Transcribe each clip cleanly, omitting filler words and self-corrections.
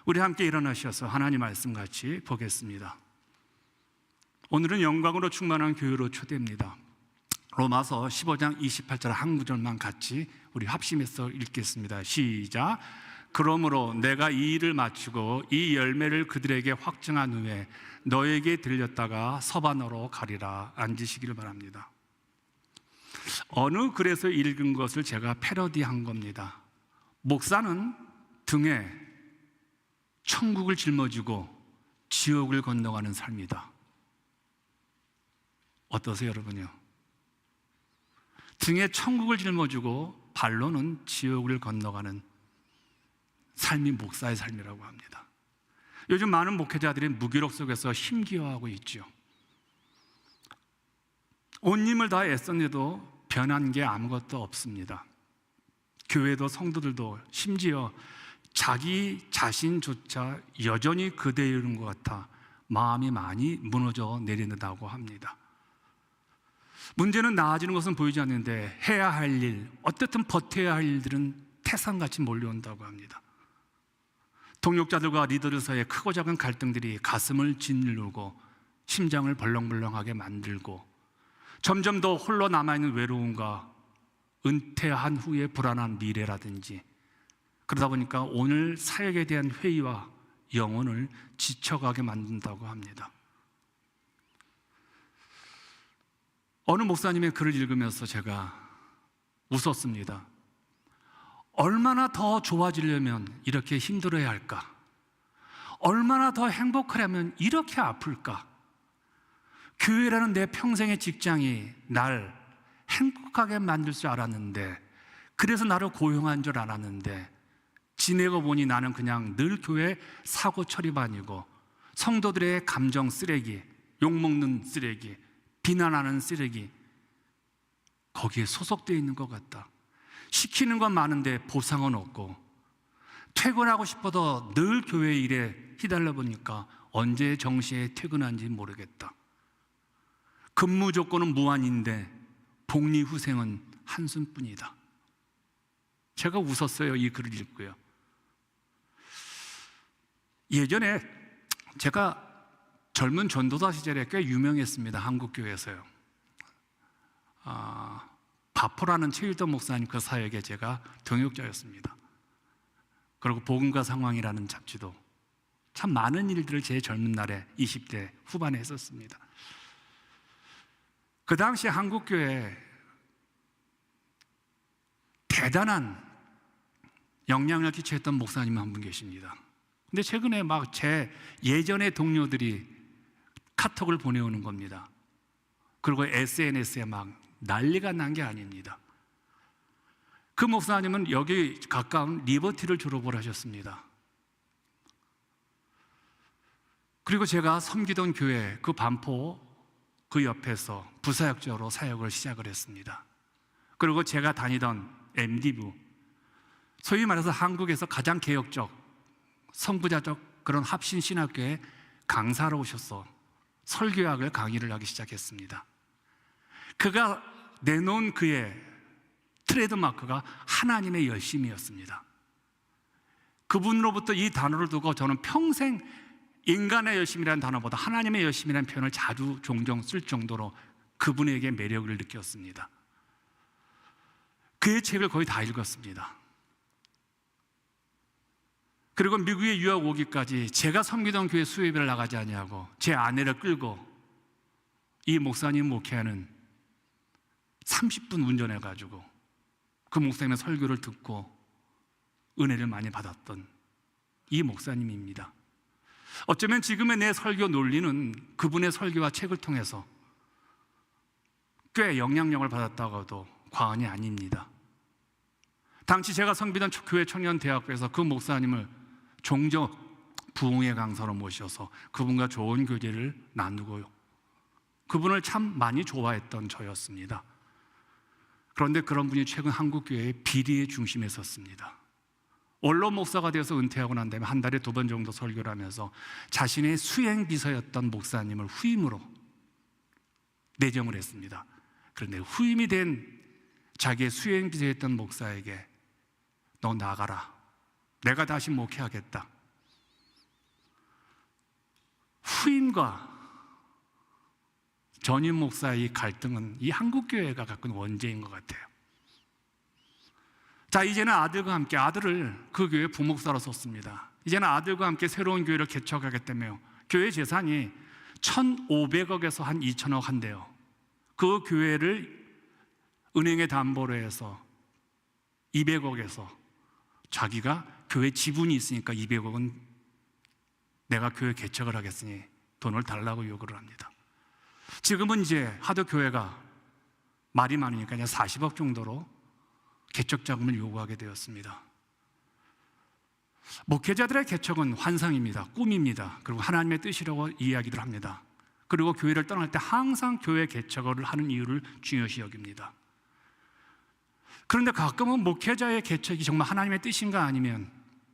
우리 함께 일어나셔서 하나님 말씀 같이 보겠습니다. 오늘은 영광으로 충만한 교회로 초대입니다. 로마서 15장 28절 한 구절만 같이 우리 합심해서 읽겠습니다. 시작. 그러므로 내가 이 일을 마치고 이 열매를 그들에게 확증한 후에 너에게 들렸다가 서반으로 가리라. 앉으시기를 바랍니다. 어느 글에서 읽은 것을 제가 패러디한 겁니다. 목사는 등에 천국을 짊어지고 지옥을 건너가는 삶이다. 어떠세요, 여러분요? 등에 천국을 짊어지고 발로는 지옥을 건너가는 삶이 목사의 삶이라고 합니다. 요즘 많은 목회자들이 무기력 속에서 힘겨워하고 있죠. 온 힘을 다 애썼는데도 변한 게 아무것도 없습니다. 교회도 성도들도 심지어 자기 자신조차 여전히 그대로인 것 같아 마음이 많이 무너져 내린다고 합니다. 문제는 나아지는 것은 보이지 않는데 해야 할 일, 어떻든 버텨야 할 일들은 태산같이 몰려온다고 합니다. 동역자들과 리더들 사이에 크고 작은 갈등들이 가슴을 짓누르고 심장을 벌렁벌렁하게 만들고 점점 더 홀로 남아있는 외로움과 은퇴한 후의 불안한 미래라든지, 그러다 보니까 오늘 사역에 대한 회의와 영혼을 지쳐가게 만든다고 합니다. 어느 목사님의 글을 읽으면서 제가 웃었습니다. 얼마나 더 좋아지려면 이렇게 힘들어야 할까? 얼마나 더 행복하려면 이렇게 아플까? 교회라는 내 평생의 직장이 날 행복하게 만들 줄 알았는데, 그래서 나를 고용한 줄 알았는데, 지내고 보니 나는 그냥 늘 교회 사고 처리반이고 성도들의 감정 쓰레기, 욕먹는 쓰레기, 비난하는 쓰레기, 거기에 소속되어 있는 것 같다. 시키는 건 많은데 보상은 없고, 퇴근하고 싶어도 늘 교회 일에 휘달려 보니까 언제 정시에 퇴근한지 모르겠다. 근무 조건은 무한인데 복리후생은 한숨뿐이다. 제가 웃었어요, 이 글을 읽고요. 예전에 제가 젊은 전도사 시절에 꽤 유명했습니다. 한국교회에서요. 바포라는 최일도 목사님 그 사역에 제가 동역자였습니다. 그리고 복음과 상황이라는 잡지도 참 많은 일들을 제 젊은 날에 20대 후반에 했었습니다. 그 당시 한국교회에 대단한 영향력을 끼쳤던 목사님 한 분 계십니다. 근데 최근에 막 제 예전의 동료들이 카톡을 보내오는 겁니다. 그리고 SNS에 막 난리가 난 게 아닙니다. 그 목사님은 여기 가까운 리버티를 졸업을 하셨습니다. 그리고 제가 섬기던 교회 그 반포 그 옆에서 부사역자로 사역을 시작을 했습니다. 그리고 제가 다니던 MD부, 소위 말해서 한국에서 가장 개혁적, 선구자적 그런 합신신학교에 강사로 오셔서 설교학을 강의를 하기 시작했습니다. 그가 내놓은 그의 트레이드마크가 하나님의 열심이었습니다. 그분으로부터 이 단어를 두고 저는 평생 인간의 열심이라는 단어보다 하나님의 열심이라는 표현을 자주 종종 쓸 정도로 그분에게 매력을 느꼈습니다. 그의 책을 거의 다 읽었습니다. 그리고 미국에 유학 오기까지 제가 섬기던 교회 수요예배를 나가지 아니하고 제 아내를 끌고 이 목사님 목회하는 30분 운전해가지고 그 목사님의 설교를 듣고 은혜를 많이 받았던 이 목사님입니다. 어쩌면 지금의 내 설교 논리는 그분의 설교와 책을 통해서 꽤 영향력을 받았다고 해도 과언이 아닙니다. 당시 제가 섬기던 교회 청년대학교에서 그 목사님을 종종 부흥의 강사로 모셔서 그분과 좋은 교제를 나누고요, 그분을 참 많이 좋아했던 저였습니다. 그런데 그런 분이 최근 한국교회의 비리의 중심에 섰습니다. 원로 목사가 되어서 은퇴하고 난 다음에 한 달에 2번 정도 설교를 하면서 자신의 수행비서였던 목사님을 후임으로 내정을 했습니다. 그런데 후임이 된 자기의 수행비서였던 목사에게 너 나가라, 내가 다시 목회하겠다, 후임과 전임 목사의 갈등은 이 한국교회가 갖고 있는 원죄인 것 같아요. 자, 이제는 아들과 함께, 아들을 그 교회 부목사로 썼습니다. 이제는 아들과 함께 새로운 교회를 개척하겠다며 교회 재산이 1,500억에서 한 2,000억 한대요. 그 교회를 은행에 담보로 해서 200억에서 자기가 교회 지분이 있으니까 200억은 내가 교회 개척을 하겠으니 돈을 달라고 요구를 합니다. 지금은 이제 하도 교회가 말이 많으니까 그냥 40억 정도로 개척 자금을 요구하게 되었습니다. 목회자들의 개척은 환상입니다. 꿈입니다. 그리고 하나님의 뜻이라고 이야기를 합니다. 그리고 교회를 떠날 때 항상 교회 개척을 하는 이유를 중요시 여깁니다. 그런데 가끔은 목회자의 개척이 정말 하나님의 뜻인가 아니면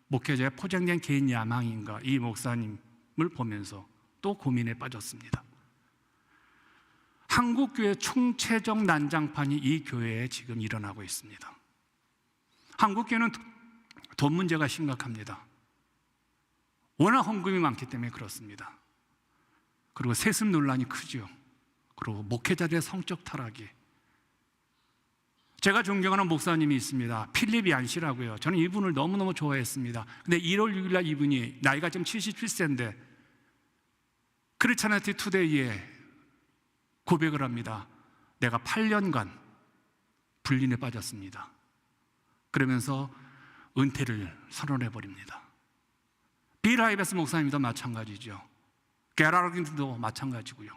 목회자의 포장된 개인 야망인가, 이 목사님을 보면서 또 고민에 빠졌습니다. 한국교회 총체적 난장판이 이 교회에 지금 일어나고 있습니다. 한국교회는 돈 문제가 심각합니다. 워낙 헌금이 많기 때문에 그렇습니다. 그리고 세습 논란이 크죠. 그리고 목회자들의 성적 타락이. 제가 존경하는 목사님이 있습니다. 필립 얀 씨라고요. 저는 이분을 너무너무 좋아했습니다. 근데 1월 6일 날 이분이 나이가 지금 77세인데 크리스찬리티 투데이에 고백을 합니다. 내가 8년간 불륜에 빠졌습니다. 그러면서 은퇴를 선언해버립니다. 빌 하이베스 목사님도 마찬가지죠. 게라르긴도 마찬가지고요.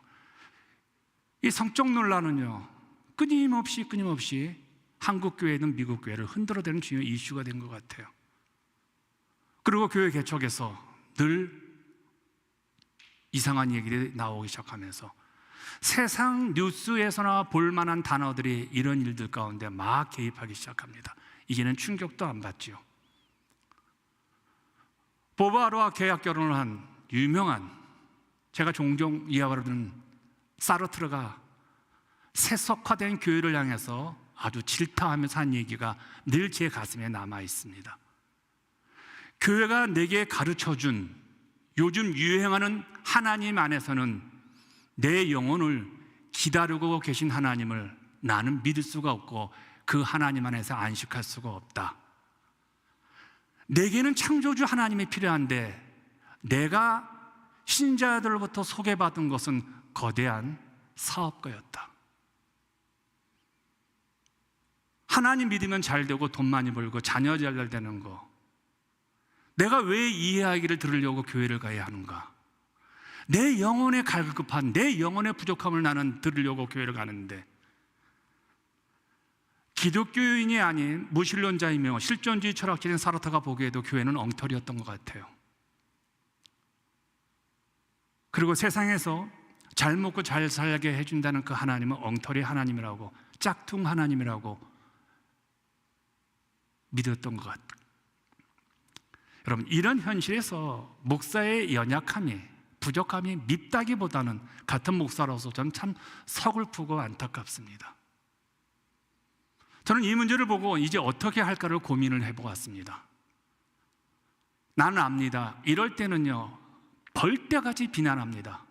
이 성적 논란은요, 끊임없이 한국교회는 미국교회를 흔들어대는 중요한 이슈가 된 것 같아요. 그리고 교회 개척에서 늘 이상한 얘기들이 나오기 시작하면서 세상 뉴스에서나 볼만한 단어들이 이런 일들 가운데 막 개입하기 시작합니다. 이제는 충격도 안 받죠. 보바로와 계약 결혼을 한 유명한, 제가 종종 이야기를 듣는 사르트르가 세속화된 교회를 향해서 아주 질타하면서 한 얘기가 늘 제 가슴에 남아 있습니다. 교회가 내게 가르쳐준 요즘 유행하는 하나님 안에서는 내 영혼을 기다리고 계신 하나님을 나는 믿을 수가 없고 그 하나님 안에서 안식할 수가 없다. 내게는 창조주 하나님이 필요한데 내가 신자들로부터 소개받은 것은 거대한 사업가였다. 하나님 믿으면 잘 되고 돈 많이 벌고 자녀 잘 되는 거, 내가 왜 이 이야기를 들으려고 교회를 가야 하는가? 내 영혼의 갈급한, 내 영혼의 부족함을 나는 들으려고 교회를 가는데, 기독교인이 아닌 무신론자이며 실존주의 철학자인 사르트르가 보기에도 교회는 엉터리였던 것 같아요. 그리고 세상에서 잘 먹고 잘 살게 해준다는 그 하나님은 엉터리 하나님이라고, 짝퉁 하나님이라고 믿었던 것 같아요. 여러분, 이런 현실에서 목사의 연약함이, 부족함이 밉다기보다는 같은 목사로서 저는 참 서글프고 안타깝습니다. 저는 이 문제를 보고 이제 어떻게 할까를 고민을 해보았습니다. 나는 압니다. 이럴 때는요, 벌떼같이 비난합니다.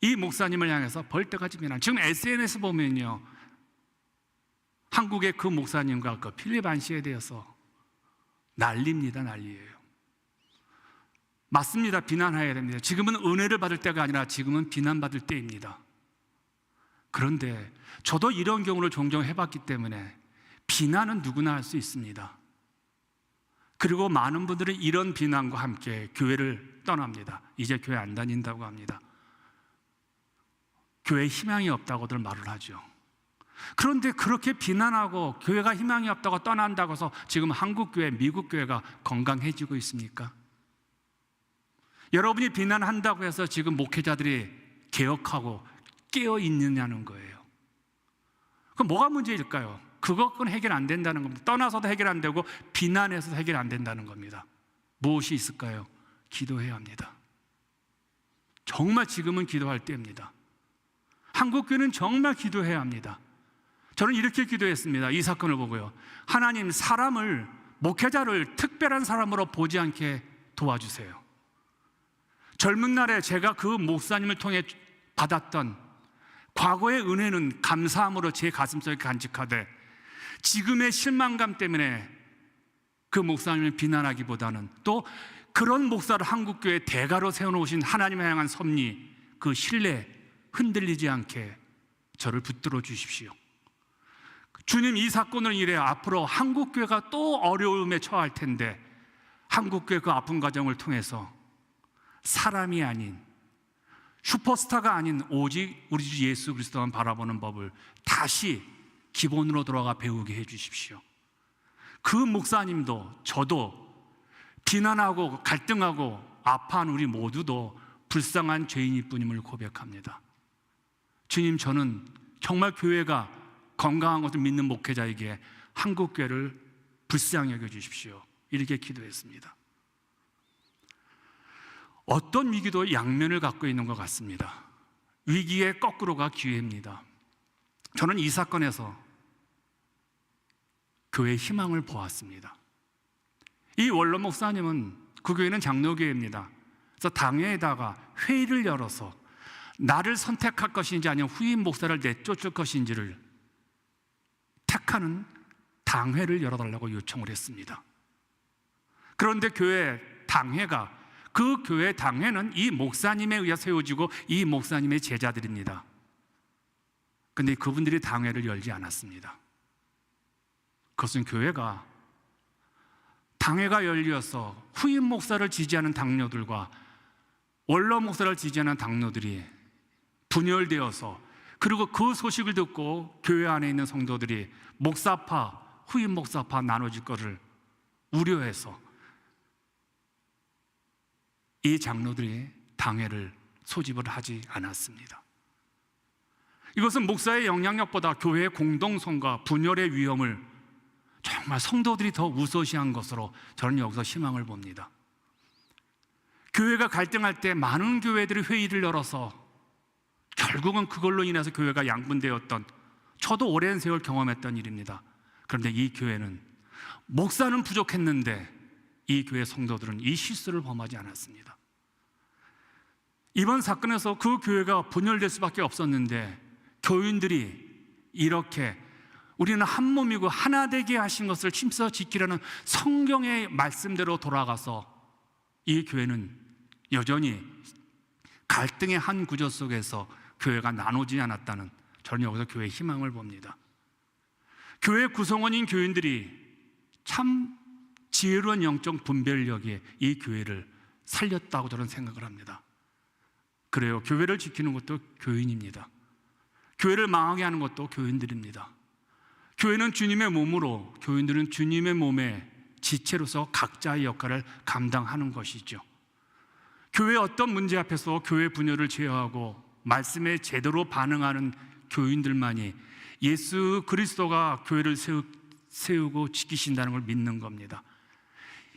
이 목사님을 향해서 벌떼같이 비난. 지금 SNS 보면요, 한국의 그 목사님과 그 필립 얀 씨에 대해서 난리입니다. 난리예요. 맞습니다. 비난해야 됩니다. 지금은 은혜를 받을 때가 아니라 지금은 비난받을 때입니다. 그런데 저도 이런 경우를 종종 해봤기 때문에 비난은 누구나 할 수 있습니다. 그리고 많은 분들이 이런 비난과 함께 교회를 떠납니다. 이제 교회 안 다닌다고 합니다. 교회에 희망이 없다고들 말을 하죠. 그런데 그렇게 비난하고 교회가 희망이 없다고 떠난다고 해서 지금 한국교회, 미국교회가 건강해지고 있습니까? 여러분이 비난한다고 해서 지금 목회자들이 개혁하고 깨어있느냐는 거예요. 그럼 뭐가 문제일까요? 그것은 해결 안 된다는 겁니다. 떠나서도 해결 안 되고 비난해서도 해결 안 된다는 겁니다. 무엇이 있을까요? 기도해야 합니다. 정말 지금은 기도할 때입니다. 한국교회는 정말 기도해야 합니다. 저는 이렇게 기도했습니다. 이 사건을 보고요. 하나님, 사람을, 목회자를 특별한 사람으로 보지 않게 도와주세요. 젊은 날에 제가 그 목사님을 통해 받았던 과거의 은혜는 감사함으로 제 가슴속에 간직하되, 지금의 실망감 때문에 그 목사님을 비난하기보다는 또 그런 목사를 한국교회 대가로 세워놓으신 하나님을 향한 섭리, 그 신뢰 흔들리지 않게 저를 붙들어 주십시오. 주님, 이 사건을 이래 앞으로 한국교회가 또 어려움에 처할 텐데, 한국교회 그 아픈 과정을 통해서 사람이 아닌, 슈퍼스타가 아닌 오직 우리 주 예수 그리스도만 바라보는 법을 다시 기본으로 돌아가 배우게 해 주십시오. 그 목사님도 저도 비난하고 갈등하고 아파한 우리 모두도 불쌍한 죄인일 뿐임을 고백합니다. 주님, 저는 정말 교회가 건강한 것을 믿는 목회자에게 한국교회를 불쌍히 여겨 주십시오. 이렇게 기도했습니다. 어떤 위기도 양면을 갖고 있는 것 같습니다. 위기의 거꾸로가 기회입니다. 저는 이 사건에서 교회의 희망을 보았습니다. 이 원로 목사님은, 그 교회는 장로교회입니다. 그래서 당회에다가 회의를 열어서 나를 선택할 것인지 아니면 후임 목사를 내쫓을 것인지를 택하는 당회를 열어달라고 요청을 했습니다. 그런데 교회 당회가, 그 교회 당회는 이 목사님에 의해 세워지고 이 목사님의 제자들입니다. 그런데 그분들이 당회를 열지 않았습니다. 그것은 교회가 당회가 열려서 후임 목사를 지지하는 당료들과 원로 목사를 지지하는 당료들이 분열되어서, 그리고 그 소식을 듣고 교회 안에 있는 성도들이 목사파, 후임 목사파 나눠질 것을 우려해서 이 장로들이 당회를 소집을 하지 않았습니다. 이것은 목사의 영향력보다 교회의 공동성과 분열의 위험을 정말 성도들이 더 우선시한 것으로 저는 여기서 희망을 봅니다. 교회가 갈등할 때 많은 교회들이 회의를 열어서 결국은 그걸로 인해서 교회가 양분되었던, 저도 오랜 세월 경험했던 일입니다. 그런데 이 교회는 목사는 부족했는데 이 교회 성도들은 이 실수를 범하지 않았습니다. 이번 사건에서 그 교회가 분열될 수밖에 없었는데, 교인들이 이렇게 우리는 한 몸이고 하나 되게 하신 것을 힘써 지키려는 성경의 말씀대로 돌아가서 이 교회는 여전히 갈등의 한 구조 속에서 교회가 나누지 않았다는, 저는 여기서 교회의 희망을 봅니다. 교회 구성원인 교인들이 참 지혜로운 영적 분별력이 이 교회를 살렸다고 저는 생각을 합니다. 그래요, 교회를 지키는 것도 교인입니다. 교회를 망하게 하는 것도 교인들입니다. 교회는 주님의 몸으로, 교인들은 주님의 몸의 지체로서 각자의 역할을 감당하는 것이죠. 교회의 어떤 문제 앞에서 교회 분열을 제어하고 말씀에 제대로 반응하는 교인들만이 예수 그리스도가 교회를 세우고 지키신다는 걸 믿는 겁니다.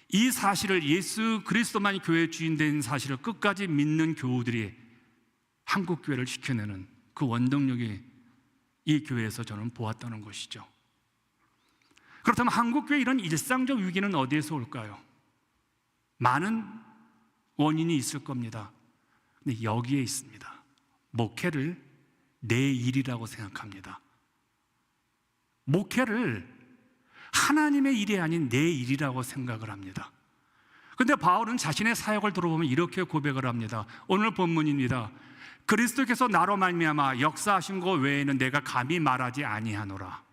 이 사실을, 예수 그리스도만이 교회의 주인 된 사실을 끝까지 믿는 교우들이 한국교회를 지켜내는 그 원동력이 이 교회에서 저는 보았다는 것이죠. 그렇다면 한국교회 이런 일상적 위기는 어디에서 올까요? 많은 원인이 있을 겁니다. 근데 여기에 있습니다. 목회를 내 일이라고 생각합니다. 목회를 하나님의 일이 아닌 내 일이라고 생각을 합니다. 그런데 바울은 자신의 사역을 들어보면 이렇게 고백을 합니다. 오늘 본문입니다. 그리스도께서 나로 말미암아 역사하신 것 외에는 내가 감히 말하지 아니하노라.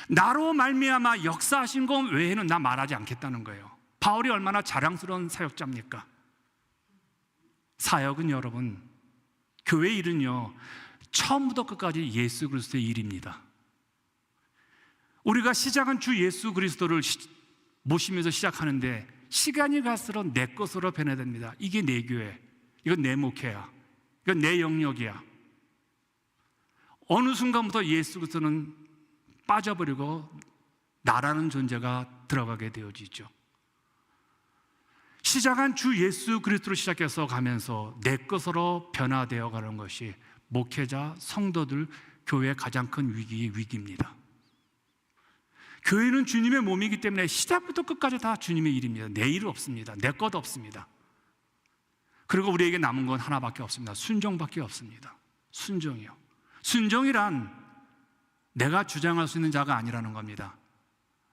나로 말미암아 역사하신 것 외에는 나 말하지 않겠다는 거예요. 바울이 얼마나 자랑스러운 사역자입니까? 사역은 여러분, 교회 일은요, 처음부터 끝까지 예수 그리스도의 일입니다. 우리가 시작은 주 예수 그리스도를 모시면서 시작하는데 시간이 갈수록 내 것으로 변화됩니다. 이게 내 교회, 이건 내 목회야, 이건 내 영역이야. 어느 순간부터 예수 그리스도는 빠져버리고 나라는 존재가 들어가게 되어지죠. 시작한 주 예수 그리스도로 시작해서 가면서 내 것으로 변화되어 가는 것이 목회자, 성도들, 교회의 가장 큰 위기입니다. 교회는 주님의 몸이기 때문에 시작부터 끝까지 다 주님의 일입니다. 내 일 없습니다. 내 것 없습니다. 그리고 우리에게 남은 건 하나밖에 없습니다. 순종밖에 없습니다. 순종이요. 순종이란 내가 주장할 수 있는 자가 아니라는 겁니다.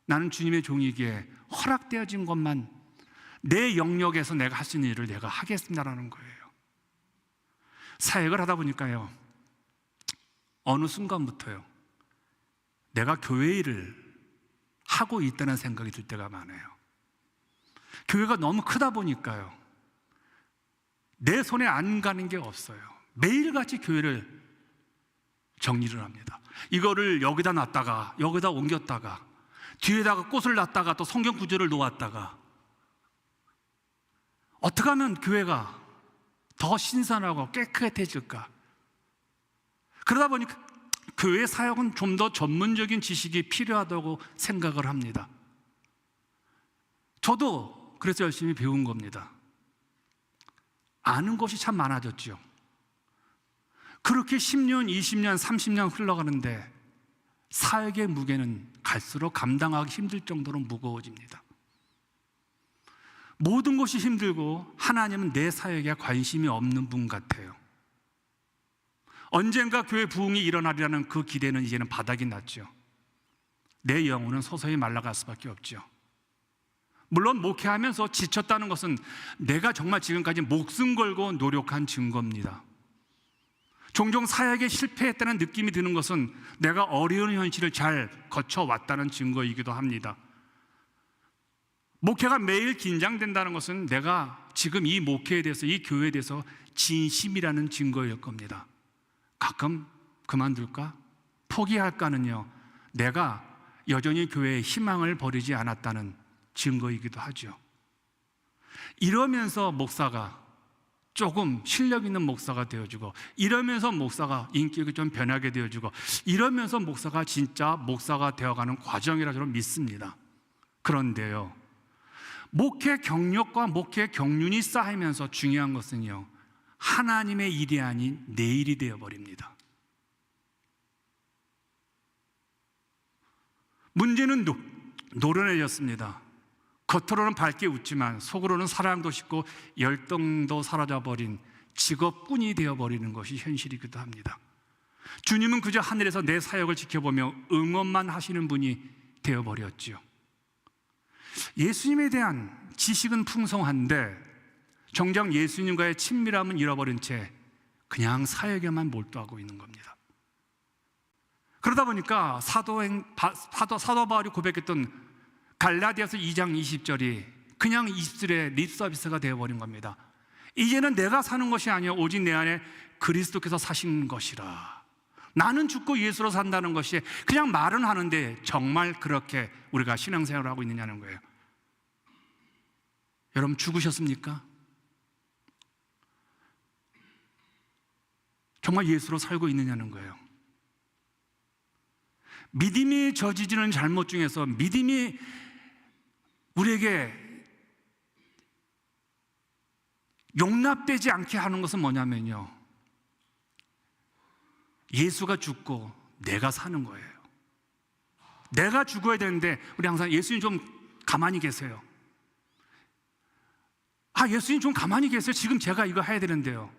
나는 주님의 종이기에 허락되어진 것만, 내 영역에서 내가 할 수 있는 일을 내가 하겠습니다라는 거예요. 사역을 하다 보니까요, 어느 순간부터요, 내가 교회 일을 하고 있다는 생각이 들 때가 많아요. 교회가 너무 크다 보니까요, 내 손에 안 가는 게 없어요. 매일같이 교회를 정리를 합니다. 이거를 여기다 놨다가 여기다 옮겼다가 뒤에다가 꽃을 놨다가 또 성경 구절을 놓았다가, 어떻게 하면 교회가 더 신선하고 깨끗해질까? 그러다 보니까 교회 사역은 좀 더 전문적인 지식이 필요하다고 생각을 합니다. 저도 그래서 열심히 배운 겁니다. 아는 것이 참 많아졌죠. 그렇게 10년, 20년, 30년 흘러가는데 사역의 무게는 갈수록 감당하기 힘들 정도로 무거워집니다. 모든 것이 힘들고 하나님은 내 사역에 관심이 없는 분 같아요. 언젠가 교회 부흥이 일어나리라는 그 기대는 이제는 바닥이 났죠. 내 영혼은 서서히 말라갈 수밖에 없죠. 물론 목회하면서 지쳤다는 것은 내가 정말 지금까지 목숨 걸고 노력한 증거입니다. 종종 사역에 실패했다는 느낌이 드는 것은 내가 어려운 현실을 잘 거쳐왔다는 증거이기도 합니다. 목회가 매일 긴장된다는 것은 내가 지금 이 목회에 대해서, 이 교회에 대해서 진심이라는 증거일 겁니다. 가끔 그만둘까? 포기할까는요, 내가 여전히 교회에 희망을 버리지 않았다는 증거이기도 하죠. 이러면서 목사가 조금 실력 있는 목사가 되어주고, 이러면서 목사가 인격이 좀 변하게 되어주고, 이러면서 목사가 진짜 목사가 되어가는 과정이라 저는 믿습니다. 그런데요, 목회 경력과 목회 경륜이 쌓이면서 중요한 것은요, 하나님의 일이 아닌 내 일이 되어버립니다. 문제는 노련해졌습니다. 겉으로는 밝게 웃지만 속으로는 사랑도 식고 열정도 사라져버린 직업꾼이 되어버리는 것이 현실이기도 합니다. 주님은 그저 하늘에서 내 사역을 지켜보며 응원만 하시는 분이 되어버렸죠. 예수님에 대한 지식은 풍성한데 정작 예수님과의 친밀함은 잃어버린 채 그냥 사역에만 몰두하고 있는 겁니다. 그러다 보니까 사도 바울이 고백했던 갈라디아서 2장 20절이 그냥 입술의 립서비스가 되어버린 겁니다. 이제는 내가 사는 것이 아니요 오직 내 안에 그리스도께서 사신 것이라. 나는 죽고 예수로 산다는 것이 그냥 말은 하는데 정말 그렇게 우리가 신앙생활을 하고 있느냐는 거예요. 여러분, 죽으셨습니까? 정말 예수로 살고 있느냐는 거예요. 믿음이 저지르는 잘못 중에서 믿음이 우리에게 용납되지 않게 하는 것은 뭐냐면요, 예수가 죽고 내가 사는 거예요. 내가 죽어야 되는데 우리 항상 예수님 좀 가만히 계세요. 예수님 좀 가만히 계세요. 지금 제가 이거 해야 되는데요.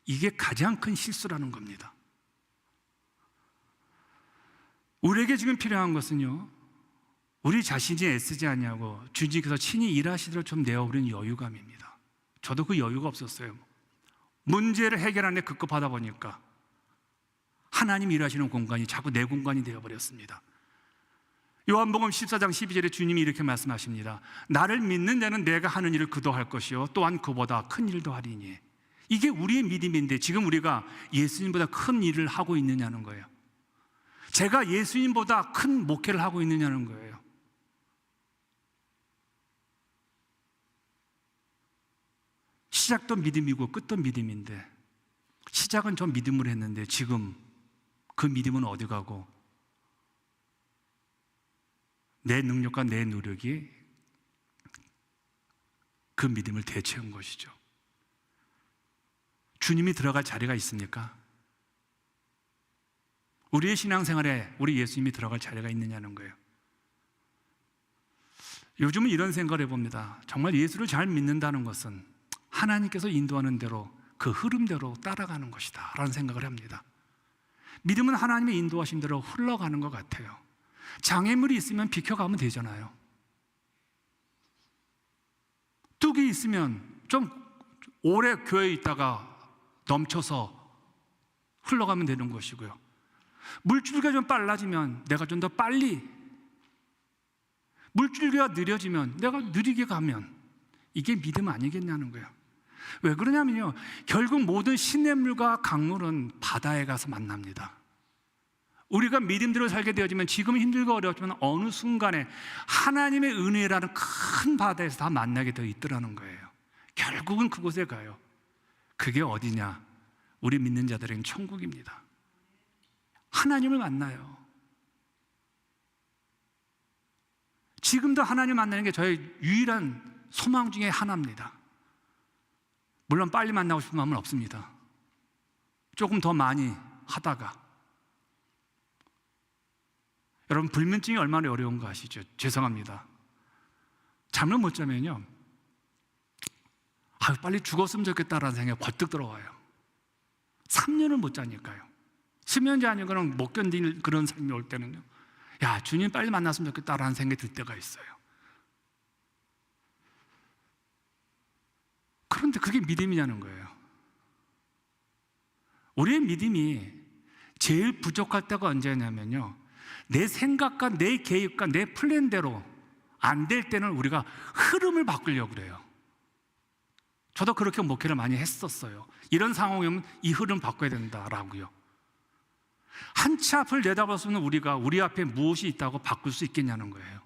이게 가장 큰 실수라는 겁니다. 우리에게 지금 필요한 것은요, 우리 자신이 애쓰지 않냐고 주님께서 친히 일하시도록 좀 내어버린 여유감입니다. 저도 그 여유가 없었어요. 문제를 해결하는데 급급하다 보니까 하나님 일하시는 공간이 자꾸 내 공간이 되어버렸습니다. 요한복음 14장 12절에 주님이 이렇게 말씀하십니다. 나를 믿는 자는 내가 하는 일을 그도 할 것이요 또한 그보다 큰 일도 하리니. 이게 우리의 믿음인데 지금 우리가 예수님보다 큰 일을 하고 있느냐는 거예요. 제가 예수님보다 큰 목회를 하고 있느냐는 거예요. 시작도 믿음이고 끝도 믿음인데, 시작은 저 믿음으로 했는데 지금 그 믿음은 어디 가고 내 능력과 내 노력이 그 믿음을 대체한 것이죠. 주님이 들어갈 자리가 있습니까? 우리의 신앙생활에 우리 예수님이 들어갈 자리가 있느냐는 거예요. 요즘은 이런 생각을 해봅니다. 정말 예수를 잘 믿는다는 것은 하나님께서 인도하는 대로 그 흐름대로 따라가는 것이다 라는 생각을 합니다. 믿음은 하나님의 인도하심대로 흘러가는 것 같아요. 장애물이 있으면 비켜가면 되잖아요. 뚝이 있으면 좀 오래 교회에 있다가 넘쳐서 흘러가면 되는 것이고요. 물줄기가 좀 빨라지면 내가 좀 더 빨리, 물줄기가 느려지면 내가 느리게 가면 이게 믿음 아니겠냐는 거예요. 왜 그러냐면요, 결국 모든 시냇물과 강물은 바다에 가서 만납니다. 우리가 믿음대로 살게 되어지면 지금은 힘들고 어렵지만 어느 순간에 하나님의 은혜라는 큰 바다에서 다 만나게 되어 있더라는 거예요. 결국은 그곳에 가요. 그게 어디냐? 우리 믿는 자들에게는 천국입니다. 하나님을 만나요. 지금도 하나님 만나는 게 저의 유일한 소망 중에 하나입니다. 물론 빨리 만나고 싶은 마음은 없습니다. 조금 더 많이 하다가. 여러분, 불면증이 얼마나 어려운 거 아시죠? 죄송합니다. 잠을 못 자면요, 빨리 죽었으면 좋겠다라는 생각이 벌떡 들어와요. 3년을 못 자니까요. 수면제 아니고는 못 견딜 그런 삶이 올 때는요, 야, 주님 빨리 만났으면 좋겠다라는 생각이 들 때가 있어요. 그런데 그게 믿음이냐는 거예요. 우리의 믿음이 제일 부족할 때가 언제냐면요, 내 생각과 내 계획과 내 플랜대로 안 될 때는 우리가 흐름을 바꾸려고 그래요. 저도 그렇게 목회를 많이 했었어요. 이런 상황이면 이 흐름 바꿔야 된다라고요. 한 치 앞을 내다봤으면 우리가 우리 앞에 무엇이 있다고 바꿀 수 있겠냐는 거예요.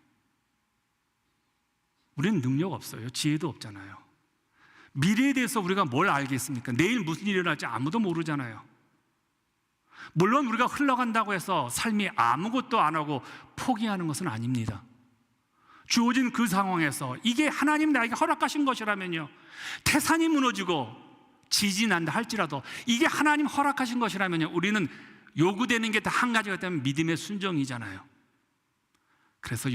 우리는 능력 없어요. 지혜도 없잖아요. 미래에 대해서 우리가 뭘 알겠습니까? 내일 무슨 일이 일어날지 아무도 모르잖아요. 물론 우리가 흘러간다고 해서 삶이 아무것도 안 하고 포기하는 것은 아닙니다. 주어진 그 상황에서 이게 하나님 나에게 허락하신 것이라면요, 태산이 무너지고 지진이 난다 할지라도 이게 하나님 허락하신 것이라면요, 우리는 요구되는 게 다 한 가지가 있다면 믿음의 순종이잖아요. 그래서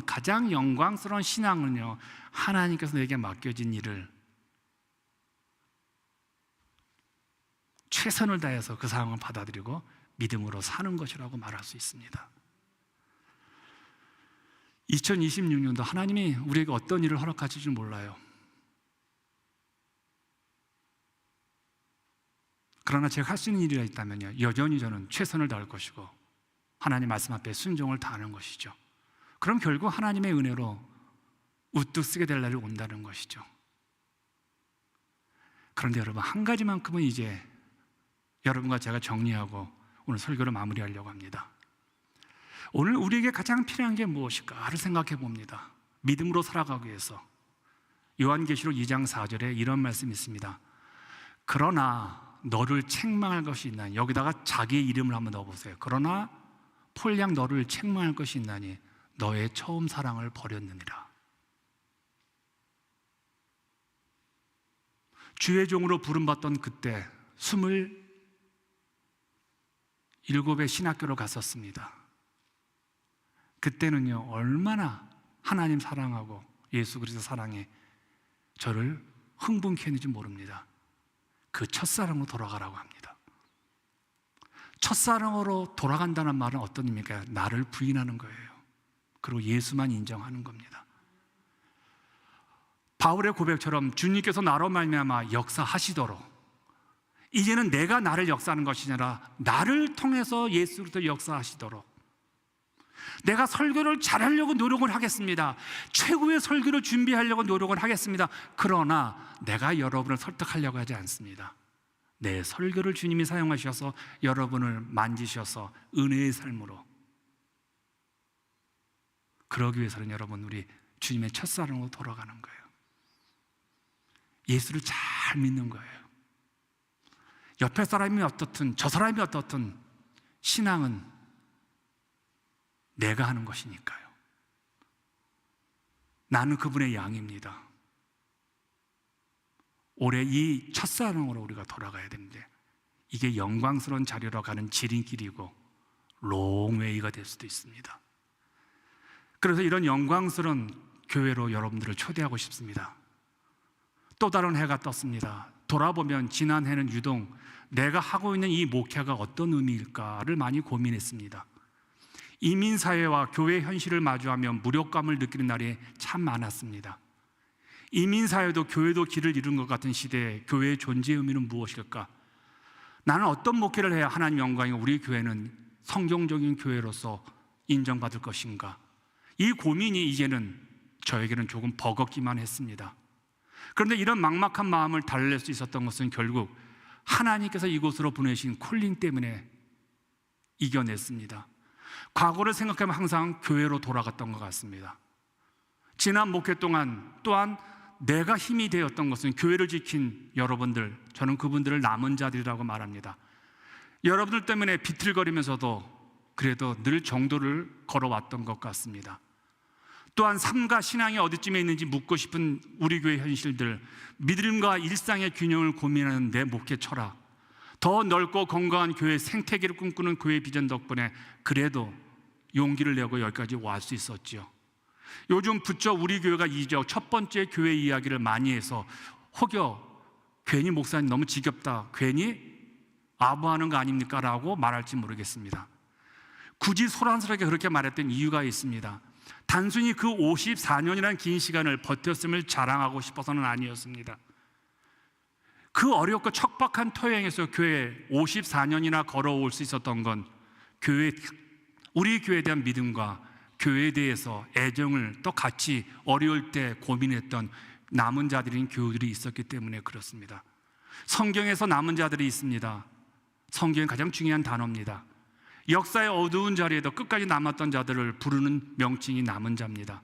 가장 영광스러운 신앙은요, 하나님께서 내게 맡겨진 일을 최선을 다해서 그 상황을 받아들이고 믿음으로 사는 것이라고 말할 수 있습니다. 2026년도 하나님이 우리에게 어떤 일을 허락하실지 몰라요. 그러나 제가 할 수 있는 일이 있다면요, 여전히 저는 최선을 다할 것이고 하나님 말씀 앞에 순종을 다하는 것이죠. 그럼 결국 하나님의 은혜로 우뚝 쓰게 될 날이 온다는 것이죠. 그런데 여러분, 한 가지만큼은 이제 여러분과 제가 정리하고 오늘 설교를 마무리하려고 합니다. 오늘 우리에게 가장 필요한 게 무엇일까를 생각해 봅니다. 믿음으로 살아가기 위해서. 요한계시록 2장 4절에 이런 말씀이 있습니다. 그러나 너를 책망할 것이 있나니, 여기다가 자기의 이름을 한번 넣어보세요. 그러나 폴량 너를 책망할 것이 있나니 너의 처음 사랑을 버렸느니라. 주의 종으로 부름받던 그때 27의 신학교를 갔었습니다. 그때는요, 얼마나 하나님 사랑하고 예수 그리스도 사랑에 저를 흥분케 했는지 모릅니다. 그 첫사랑으로 돌아가라고 합니다. 첫사랑으로 돌아간다는 말은 어떤 의미입니까? 나를 부인하는 거예요. 그리고 예수만 인정하는 겁니다. 바울의 고백처럼 주님께서 나로 말미암아 역사하시도록, 이제는 내가 나를 역사하는 것이 아니라 나를 통해서 예수 그리스도 역사하시도록, 내가 설교를 잘하려고 노력을 하겠습니다. 최고의 설교를 준비하려고 노력을 하겠습니다. 그러나 내가 여러분을 설득하려고 하지 않습니다. 내 설교를 주님이 사용하셔서 여러분을 만지셔서 은혜의 삶으로, 그러기 위해서는 여러분, 우리 주님의 첫사랑으로 돌아가는 거예요. 예수를 잘 믿는 거예요. 옆에 사람이 어떻든 저 사람이 어떻든 신앙은 내가 하는 것이니까요. 나는 그분의 양입니다. 올해 이 첫사랑으로 우리가 돌아가야 되는데, 이게 영광스러운 자리로 가는 지름길이고 롱웨이가 될 수도 있습니다. 그래서 이런 영광스러운 교회로 여러분들을 초대하고 싶습니다. 또 다른 해가 떴습니다. 돌아보면 지난 해는 유독 내가 하고 있는 이 목회가 어떤 의미일까를 많이 고민했습니다. 이민사회와 교회 현실을 마주하며 무력감을 느끼는 날이 참 많았습니다. 이민사회도 교회도 길을 잃은 것 같은 시대에 교회의 존재의 의미는 무엇일까? 나는 어떤 목회를 해야 하나님 영광이 우리 교회는 성경적인 교회로서 인정받을 것인가? 이 고민이 이제는 저에게는 조금 버겁기만 했습니다. 그런데 이런 막막한 마음을 달랠 수 있었던 것은 결국 하나님께서 이곳으로 보내신 콜링 때문에 이겨냈습니다. 과거를 생각하면 항상 교회로 돌아갔던 것 같습니다. 지난 목회 동안 또한 내가 힘이 되었던 것은 교회를 지킨 여러분들, 저는 그분들을 남은 자들이라고 말합니다. 여러분들 때문에 비틀거리면서도 그래도 늘 정도를 걸어왔던 것 같습니다. 또한 삶과 신앙이 어디쯤에 있는지 묻고 싶은 우리 교회 현실들, 믿음과 일상의 균형을 고민하는 내 목회 철학, 더 넓고 건강한 교회 생태계를 꿈꾸는 교회 비전 덕분에 그래도 용기를 내고 여기까지 올 수 있었죠. 요즘 부쩍 우리 교회가 이적 첫 번째 교회 이야기를 많이 해서 혹여 괜히 목사님 너무 지겹다, 괜히 아부하는 거 아닙니까? 라고 말할지 모르겠습니다. 굳이 소란스럽게 그렇게 말했던 이유가 있습니다. 단순히 그 54년이라는 긴 시간을 버텼음을 자랑하고 싶어서는 아니었습니다. 그 어렵고 척박한 토양에서 교회에 54년이나 걸어올 수 있었던 건 우리 교회에 대한 믿음과 교회에 대해서 애정을 또 같이 어려울 때 고민했던 남은 자들인 교우들이 있었기 때문에 그렇습니다. 성경에서 남은 자들이 있습니다. 성경의 가장 중요한 단어입니다. 역사의 어두운 자리에도 끝까지 남았던 자들을 부르는 명칭이 남은 자입니다.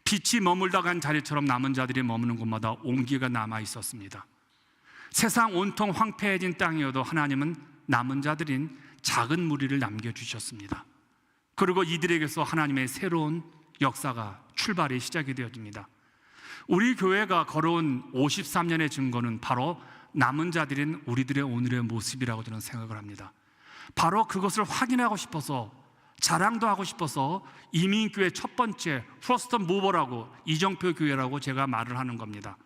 빛이 머물다 간 자리처럼 남은 자들이 머무는 곳마다 온기가 남아 있었습니다. 세상 온통 황폐해진 땅이어도 하나님은 남은 자들인 작은 무리를 남겨주셨습니다. 그리고 이들에게서 하나님의 새로운 역사가 출발이 시작이 되어집니다. 우리 교회가 걸어온 53년의 증거는 바로 남은 자들인 우리들의 오늘의 모습이라고 저는 생각을 합니다. 바로 그것을 확인하고 싶어서, 자랑도 하고 싶어서 이민교회 첫 번째 프로스턴 무버라고, 이정표 교회라고 제가 말을 하는 겁니다.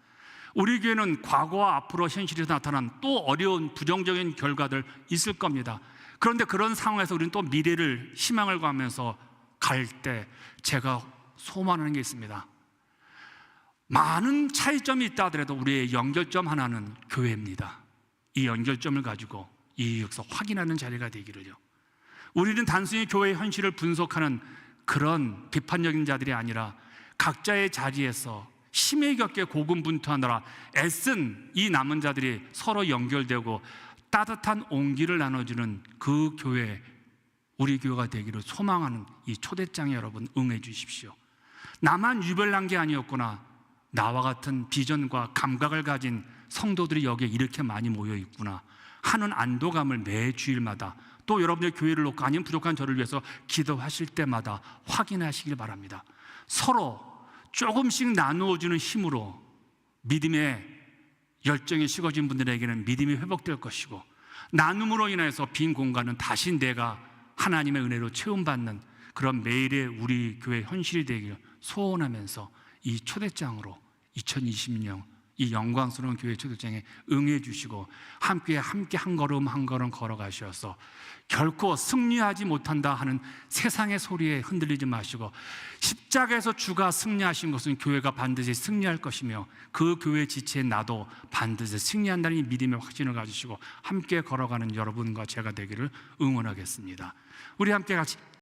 우리 교회는 과거와 앞으로 현실에서 나타난 또 어려운 부정적인 결과들 있을 겁니다. 그런데 그런 상황에서 우리는 또 미래를, 희망을 가면서 갈 때 제가 소망하는 게 있습니다. 많은 차이점이 있다 하더라도 우리의 연결점 하나는 교회입니다. 이 연결점을 가지고 이 역사 확인하는 자리가 되기를요. 우리는 단순히 교회의 현실을 분석하는 그런 비판적인 자들이 아니라 각자의 자리에서 힘에 겹게 고군분투하느라 애쓴 이 남은 자들이 서로 연결되고 따뜻한 온기를 나눠주는 그 교회, 우리 교회가 되기를 소망하는 이 초대장에 여러분 응해 주십시오. 나만 유별난 게 아니었구나, 나와 같은 비전과 감각을 가진 성도들이 여기에 이렇게 많이 모여 있구나 하는 안도감을 매 주일마다, 또 여러분의 교회를 놓고 아니면 부족한 저를 위해서 기도하실 때마다 확인하시길 바랍니다. 서로 조금씩 나누어주는 힘으로 믿음의 열정이 식어진 분들에게는 믿음이 회복될 것이고, 나눔으로 인해서 빈 공간은 다시 내가 하나님의 은혜로 채움받는 그런 매일의 우리 교회 현실이 되기를 소원하면서 이 초대장으로 2020년 이 영광스러운 교회 초대장에 응해 주시고 함께 한 걸음 한 걸음 걸어가셔서 결코 승리하지 못한다 하는 세상의 소리에 흔들리지 마시고, 십자가에서 주가 승리하신 것은 교회가 반드시 승리할 것이며 그 교회 지체인 나도 반드시 승리한다는 이 믿음의 확신을 가지시고 함께 걸어가는 여러분과 제가 되기를 응원하겠습니다. 우리 함께 같이